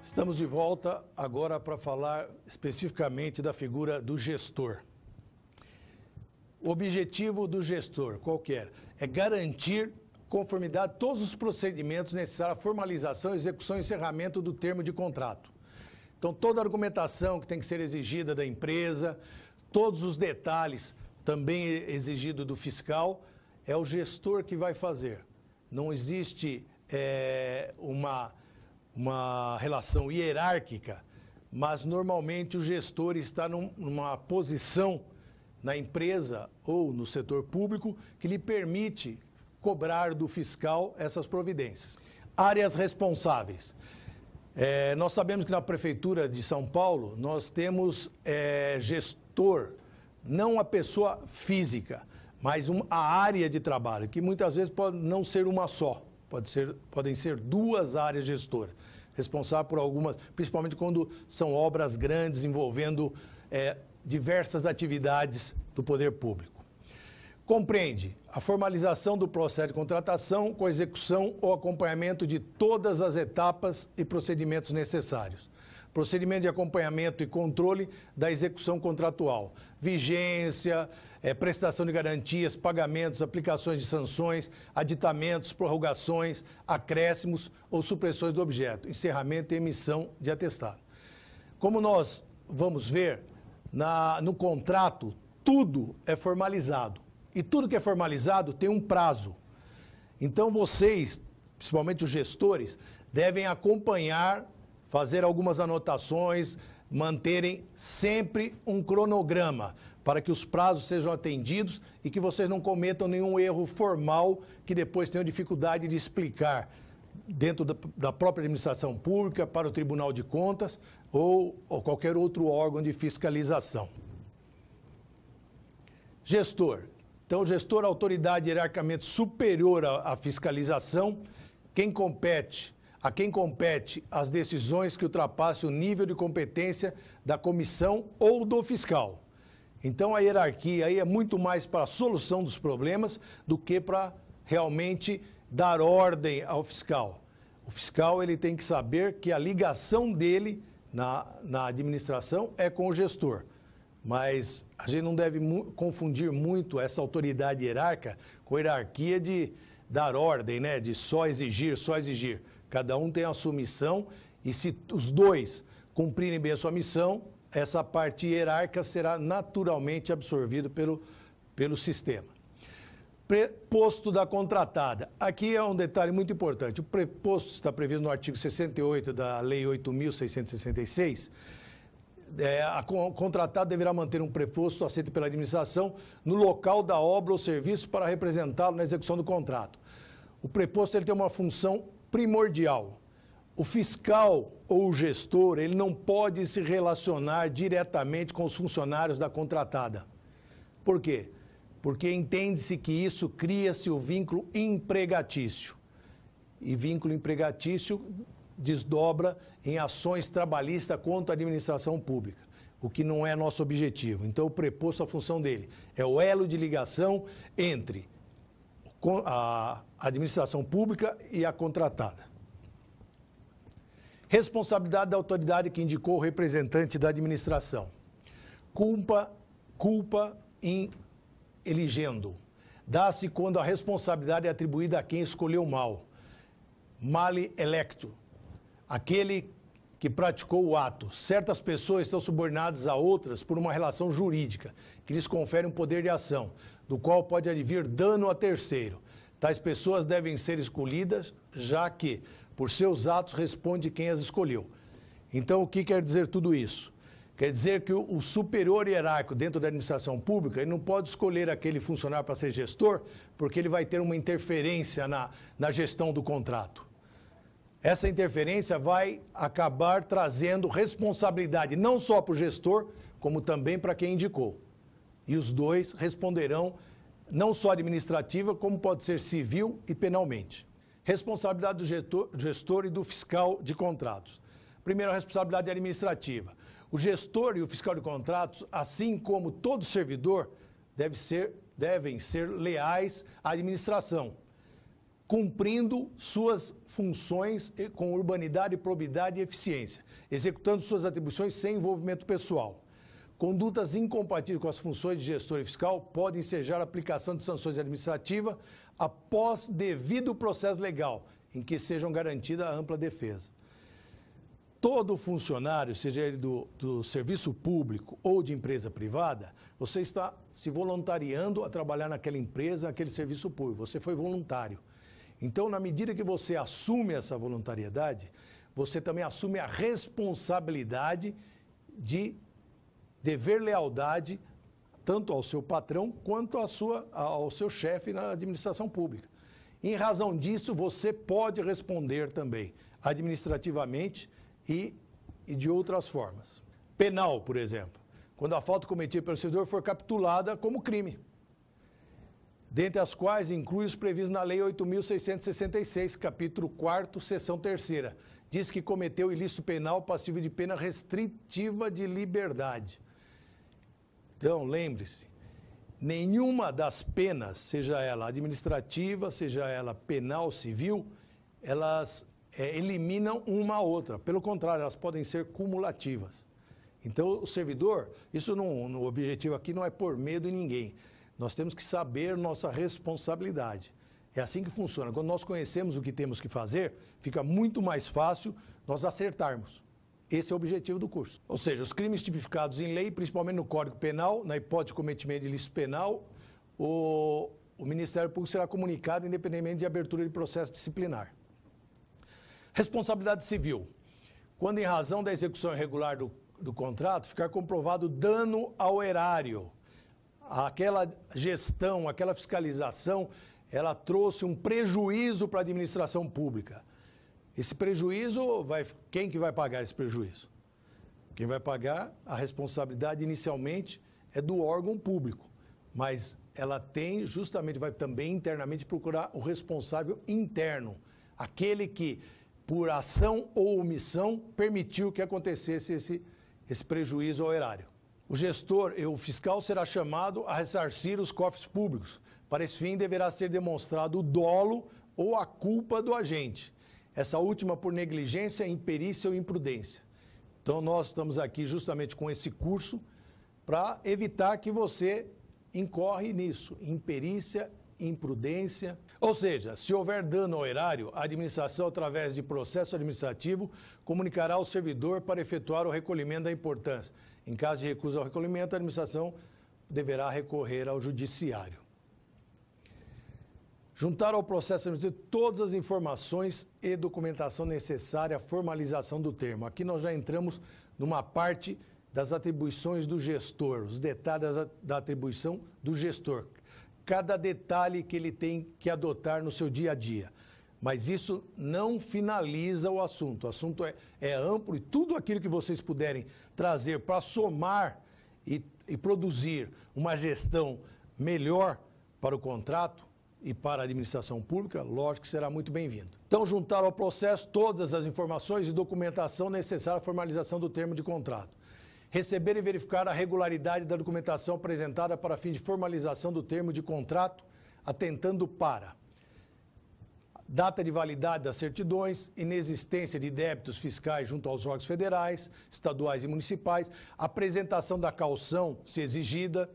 Estamos de volta agora para falar especificamente da figura do gestor. O objetivo do gestor, qualquer, é garantir conformidade a todos os procedimentos necessários à formalização, execução e encerramento do termo de contrato. Então, toda a argumentação que tem que ser exigida da empresa, todos os detalhes também exigidos do fiscal, é o gestor que vai fazer. Não existe uma relação hierárquica, mas normalmente o gestor está numa posição na empresa ou no setor público que lhe permite cobrar do fiscal essas providências. Áreas responsáveis. Nós sabemos que na Prefeitura de São Paulo nós temos gestor, não a pessoa física, mas a área de trabalho, que muitas vezes pode não ser uma só, podem ser duas áreas gestoras, responsável por algumas, principalmente quando são obras grandes envolvendo diversas atividades do poder público. Compreende a formalização do processo de contratação com a execução ou acompanhamento de todas as etapas e procedimentos necessários. Procedimento de acompanhamento e controle da execução contratual. Vigência, prestação de garantias, pagamentos, aplicações de sanções, aditamentos, prorrogações, acréscimos ou supressões do objeto. Encerramento e emissão de atestado. Como nós vamos ver, no contrato, tudo é formalizado. E tudo que é formalizado tem um prazo. Então, vocês, principalmente os gestores, devem acompanhar, fazer algumas anotações, manterem sempre um cronograma para que os prazos sejam atendidos e que vocês não cometam nenhum erro formal que depois tenham dificuldade de explicar dentro da própria administração pública, para o Tribunal de Contas ou qualquer outro órgão de fiscalização. Gestor. Então, o gestor é a autoridade hierarquicamente superior à fiscalização, a quem compete as decisões que ultrapassem o nível de competência da comissão ou do fiscal. Então, a hierarquia aí é muito mais para a solução dos problemas do que para realmente dar ordem ao fiscal. O fiscal ele tem que saber que a ligação dele na administração é com o gestor. Mas a gente não deve confundir muito essa autoridade hierárquica com a hierarquia de dar ordem, né? De só exigir, só exigir. Cada um tem a sua missão e se os dois cumprirem bem a sua missão, essa parte hierárquica será naturalmente absorvida pelo sistema. Preposto da contratada. Aqui é um detalhe muito importante. O preposto está previsto no artigo 68 da Lei 8.666. A contratada deverá manter um preposto aceito pela administração no local da obra ou serviço para representá-lo na execução do contrato. O preposto ele tem uma função primordial. O fiscal ou o gestor ele não pode se relacionar diretamente com os funcionários da contratada. Por quê? Porque entende-se que isso cria-se o vínculo empregatício. E vínculo empregatício desdobra em ações trabalhistas contra a administração pública, o que não é nosso objetivo. Então, o preposto, a função dele é o elo de ligação entre a administração pública e a contratada. Responsabilidade da autoridade que indicou o representante da administração. Culpa in eligendo. Dá-se quando a responsabilidade é atribuída a quem escolheu mal. Male electo. Aquele que praticou o ato. Certas pessoas estão subordinadas a outras por uma relação jurídica, que lhes confere um poder de ação, do qual pode advir dano a terceiro. Tais pessoas devem ser escolhidas, já que, por seus atos, responde quem as escolheu. Então, o que quer dizer tudo isso? Quer dizer que o superior hierárquico dentro da administração pública, ele não pode escolher aquele funcionário para ser gestor, porque ele vai ter uma interferência na gestão do contrato. Essa interferência vai acabar trazendo responsabilidade não só para o gestor, como também para quem indicou. E os dois responderão não só administrativa, como pode ser civil e penalmente. Responsabilidade do gestor e do fiscal de contratos. Primeiro, a responsabilidade administrativa. O gestor e o fiscal de contratos, assim como todo servidor, devem ser leais à administração. cumprindo suas funções com urbanidade, probidade e eficiência, executando suas atribuições sem envolvimento pessoal. Condutas incompatíveis com as funções de gestor e fiscal podem ensejar a aplicação de sanções administrativas após devido processo legal, em que sejam garantida a ampla defesa. Todo funcionário, seja ele do serviço público ou de empresa privada, você está se voluntariando a trabalhar naquela empresa, naquele serviço público. Você foi voluntário. Então, na medida que você assume essa voluntariedade, você também assume a responsabilidade de dever lealdade tanto ao seu patrão quanto ao seu chefe na administração pública. Em razão disso, você pode responder também administrativamente e de outras formas. Penal, por exemplo, quando a falta cometida pelo servidor for capitulada como crime, dentre as quais inclui os previstos na Lei 8.666, capítulo 4º, seção 3ª. Diz que cometeu ilícito penal passível de pena restritiva de liberdade. Então, lembre-se, nenhuma das penas, seja ela administrativa, seja ela penal, civil, elas eliminam uma a outra. Pelo contrário, elas podem ser cumulativas. Então, o servidor, o objetivo aqui não é pôr medo em ninguém. Nós temos que saber nossa responsabilidade. É assim que funciona. Quando nós conhecemos o que temos que fazer, fica muito mais fácil nós acertarmos. Esse é o objetivo do curso. Ou seja, os crimes tipificados em lei, principalmente no Código Penal, na hipótese de cometimento de ilícito penal, o Ministério Público será comunicado independentemente de abertura de processo disciplinar. Responsabilidade civil. Quando, em razão da execução irregular do contrato, ficar comprovado dano ao erário, aquela gestão, aquela fiscalização, ela trouxe um prejuízo para a administração pública. Esse prejuízo, quem que vai pagar esse prejuízo? Quem vai pagar, a responsabilidade inicialmente é do órgão público, mas ela tem justamente, vai também internamente procurar o responsável interno, aquele que, por ação ou omissão, permitiu que acontecesse esse prejuízo ao erário. O gestor e o fiscal será chamado a ressarcir os cofres públicos. Para esse fim, deverá ser demonstrado o dolo ou a culpa do agente. Essa última por negligência, imperícia ou imprudência. Então, nós estamos aqui justamente com esse curso para evitar que você incorre nisso, imperícia, imprudência. Ou seja, se houver dano ao erário, a administração, através de processo administrativo, comunicará ao servidor para efetuar o recolhimento da importância. Em caso de recusa ao recolhimento, a administração deverá recorrer ao judiciário. Juntar ao processo administrativo todas as informações e documentação necessária à formalização do termo. Aqui nós já entramos numa parte das atribuições do gestor, os detalhes da atribuição do gestor. Cada detalhe que ele tem que adotar no seu dia a dia. Mas isso não finaliza o assunto. O assunto é amplo e tudo aquilo que vocês puderem trazer para somar e produzir uma gestão melhor para o contrato e para a administração pública, lógico que será muito bem-vindo. Então, juntar ao processo todas as informações e documentação necessária à formalização do termo de contrato. Receber e verificar a regularidade da documentação apresentada para fim de formalização do termo de contrato, atentando para data de validade das certidões, inexistência de débitos fiscais junto aos órgãos federais, estaduais e municipais, apresentação da caução, se exigida,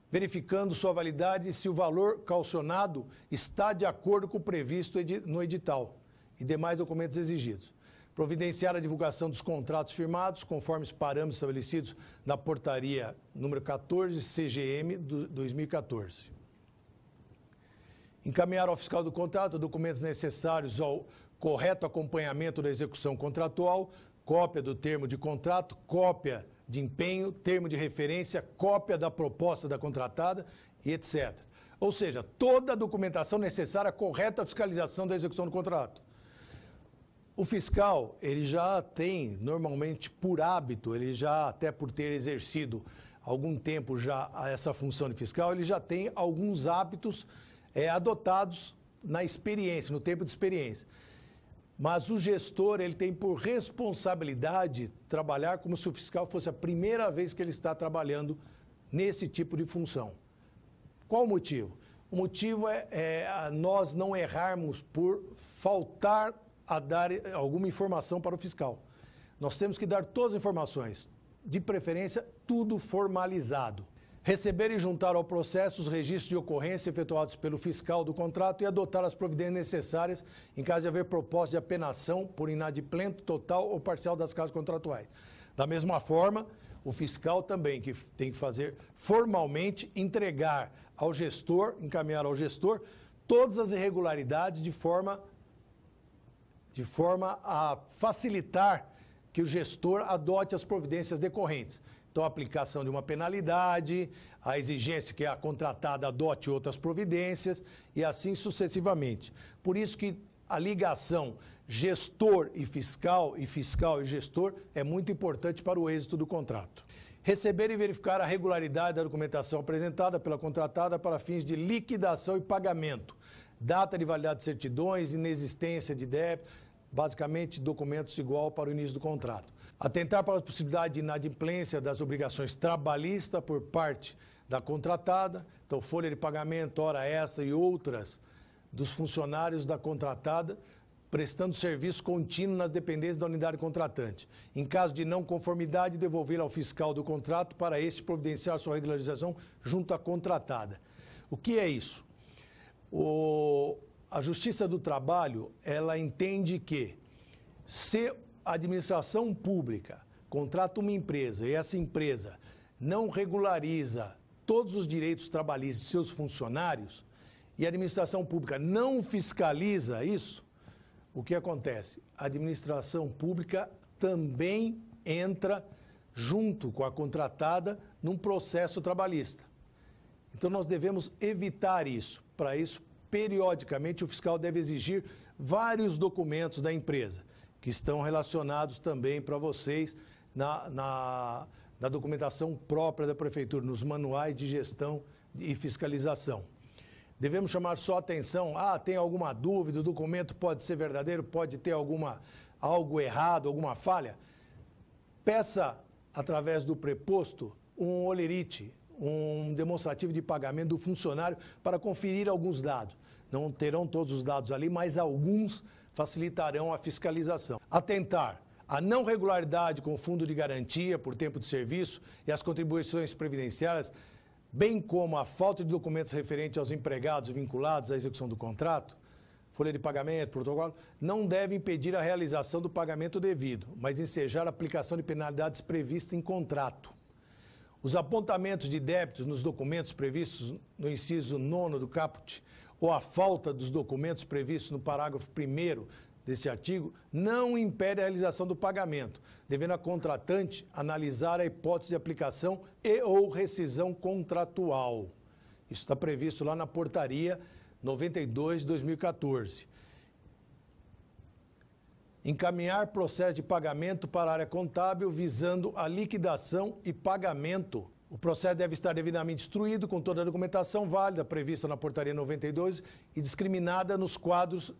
verificando sua validade e se o valor caucionado está de acordo com o previsto no edital e demais documentos exigidos. Providenciar a divulgação dos contratos firmados, conforme os parâmetros estabelecidos na portaria número 14, CGM, 2014. Encaminhar ao fiscal do contrato documentos necessários ao correto acompanhamento da execução contratual, cópia do termo de contrato, cópia de empenho, termo de referência, cópia da proposta da contratada e etc. Ou seja, toda a documentação necessária à correta fiscalização da execução do contrato. O fiscal, ele já tem, normalmente por hábito, ele já, até por ter exercido algum tempo já essa função de fiscal, ele já tem alguns hábitos adotados na experiência, no tempo de experiência. Mas o gestor, ele tem por responsabilidade trabalhar como se o fiscal fosse a primeira vez que ele está trabalhando nesse tipo de função. Qual o motivo? O motivo é nós não errarmos por faltar a dar alguma informação para o fiscal. Nós temos que dar todas as informações, de preferência, tudo formalizado. Receber e juntar ao processo os registros de ocorrência efetuados pelo fiscal do contrato e adotar as providências necessárias em caso de haver proposta de apenação por inadimplente total ou parcial das causas contratuais. Da mesma forma, o fiscal também que tem que fazer formalmente, entregar ao gestor, encaminhar ao gestor, todas as irregularidades de forma a facilitar que o gestor adote as providências decorrentes. Então, a aplicação de uma penalidade, a exigência que a contratada adote outras providências e assim sucessivamente. Por isso que a ligação gestor e fiscal e gestor é muito importante para o êxito do contrato. Receber e verificar a regularidade da documentação apresentada pela contratada para fins de liquidação e pagamento. Data de validade de certidões, inexistência de débito, basicamente documentos igual para o início do contrato. Atentar para a possibilidade de inadimplência das obrigações trabalhistas por parte da contratada, então folha de pagamento, hora extra e outras dos funcionários da contratada, prestando serviço contínuo nas dependências da unidade contratante. Em caso de não conformidade, devolver ao fiscal do contrato para este providenciar sua regularização junto à contratada. O que é isso? A Justiça do Trabalho, ela entende que se a administração pública contrata uma empresa e essa empresa não regulariza todos os direitos trabalhistas de seus funcionários e a administração pública não fiscaliza isso, o que acontece? A administração pública também entra junto com a contratada num processo trabalhista. Então nós devemos evitar isso. Para isso, periodicamente, o fiscal deve exigir vários documentos da empresa, que estão relacionados também para vocês na documentação própria da Prefeitura, nos manuais de gestão e fiscalização. Devemos chamar só atenção, tem alguma dúvida, o documento pode ser verdadeiro, pode ter algo errado, alguma falha. Peça, através do preposto, um olerite, um demonstrativo de pagamento do funcionário para conferir alguns dados. Não terão todos os dados ali, mas alguns facilitarão a fiscalização. Atentar à não regularidade com o fundo de garantia por tempo de serviço e as contribuições previdenciárias, bem como a falta de documentos referentes aos empregados vinculados à execução do contrato, folha de pagamento, protocolo, não deve impedir a realização do pagamento devido, mas ensejar a aplicação de penalidades previstas em contrato. Os apontamentos de débitos nos documentos previstos no inciso 9 do caput ou a falta dos documentos previstos no parágrafo 1º deste artigo não impede a realização do pagamento, devendo a contratante analisar a hipótese de aplicação e ou rescisão contratual. Isso está previsto lá na portaria 92 de 2014. Encaminhar processo de pagamento para a área contábil visando a liquidação e pagamento. O processo deve estar devidamente instruído com toda a documentação válida prevista na portaria 92 e discriminada nos quadros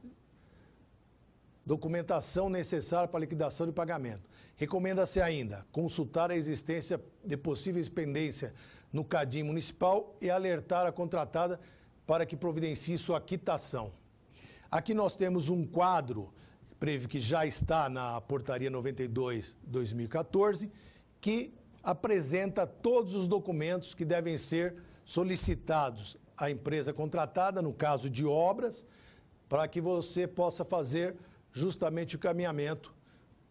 documentação necessária para liquidação e pagamento. Recomenda-se ainda consultar a existência de possíveis pendência no CADIM municipal e alertar a contratada para que providencie sua quitação. Aqui nós temos um quadro que já está na portaria 92 de 2014, que apresenta todos os documentos que devem ser solicitados à empresa contratada, no caso de obras, para que você possa fazer justamente o caminhamento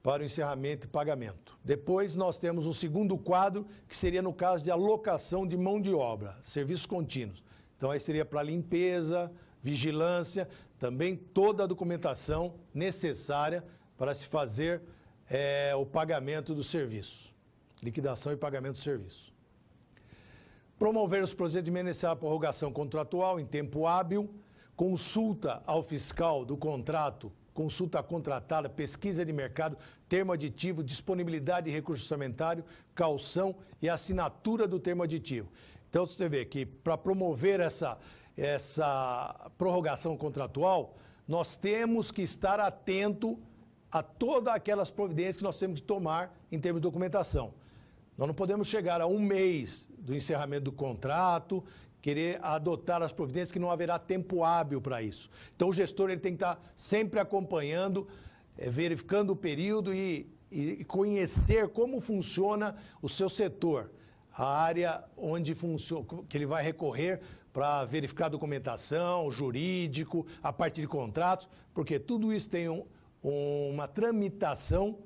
para o encerramento e pagamento. Depois nós temos um segundo quadro, que seria no caso de alocação de mão de obra, serviços contínuos. Então aí seria para limpeza, vigilância, também toda a documentação necessária para se fazer o pagamento do serviço, liquidação e pagamento do serviço. Promover os procedimentos necessários à prorrogação contratual em tempo hábil, consulta ao fiscal do contrato, consulta à contratada, pesquisa de mercado, termo aditivo, disponibilidade de recurso orçamentário, caução e assinatura do termo aditivo. Então, você vê que para promover essa prorrogação contratual, nós temos que estar atento a todas aquelas providências que nós temos que tomar em termos de documentação. Nós não podemos chegar a um mês do encerramento do contrato, querer adotar as providências que não haverá tempo hábil para isso. Então, o gestor ele tem que estar sempre acompanhando, verificando o período e conhecer como funciona o seu setor, a área onde funciona, que ele vai recorrer para verificar a documentação, o jurídico, a parte de contratos, porque tudo isso tem uma tramitação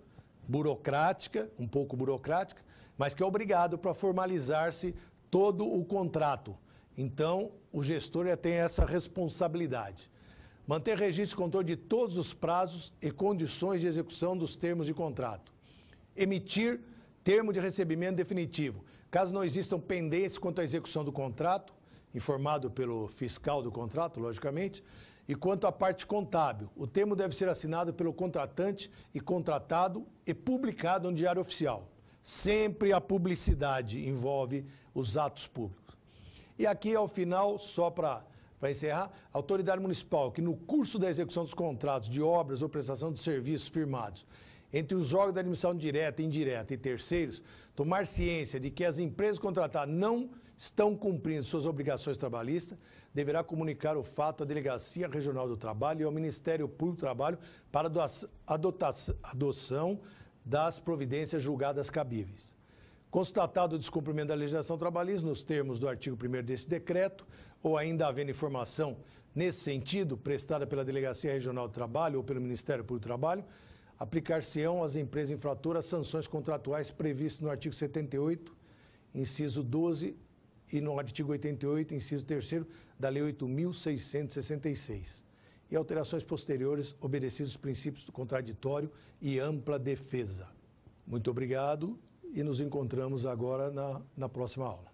burocrática, um pouco burocrática, mas que é obrigado para formalizar-se todo o contrato. Então, o gestor já tem essa responsabilidade. Manter registro e controle de todos os prazos e condições de execução dos termos de contrato. Emitir termo de recebimento definitivo. Caso não existam pendências quanto à execução do contrato, informado pelo fiscal do contrato, logicamente, e quanto à parte contábil, o termo deve ser assinado pelo contratante e contratado e publicado no Diário Oficial. Sempre a publicidade envolve os atos públicos. E aqui, ao final, só para encerrar, a autoridade municipal, que no curso da execução dos contratos de obras ou prestação de serviços firmados entre os órgãos da administração direta, indireta e terceiros, tomar ciência de que as empresas contratadas não estão cumprindo suas obrigações trabalhistas, deverá comunicar o fato à Delegacia Regional do Trabalho e ao Ministério Público do Trabalho para adoção das providências julgadas cabíveis. Constatado o descumprimento da legislação trabalhista nos termos do artigo 1º desse decreto, ou ainda havendo informação nesse sentido prestada pela Delegacia Regional do Trabalho ou pelo Ministério Público do Trabalho, aplicar-se-ão às empresas infratoras sanções contratuais previstas no artigo 78, inciso 12, e no artigo 88, inciso 3º, da Lei 8.666. E alterações posteriores obedecidos os princípios do contraditório e ampla defesa. Muito obrigado e nos encontramos agora na próxima aula.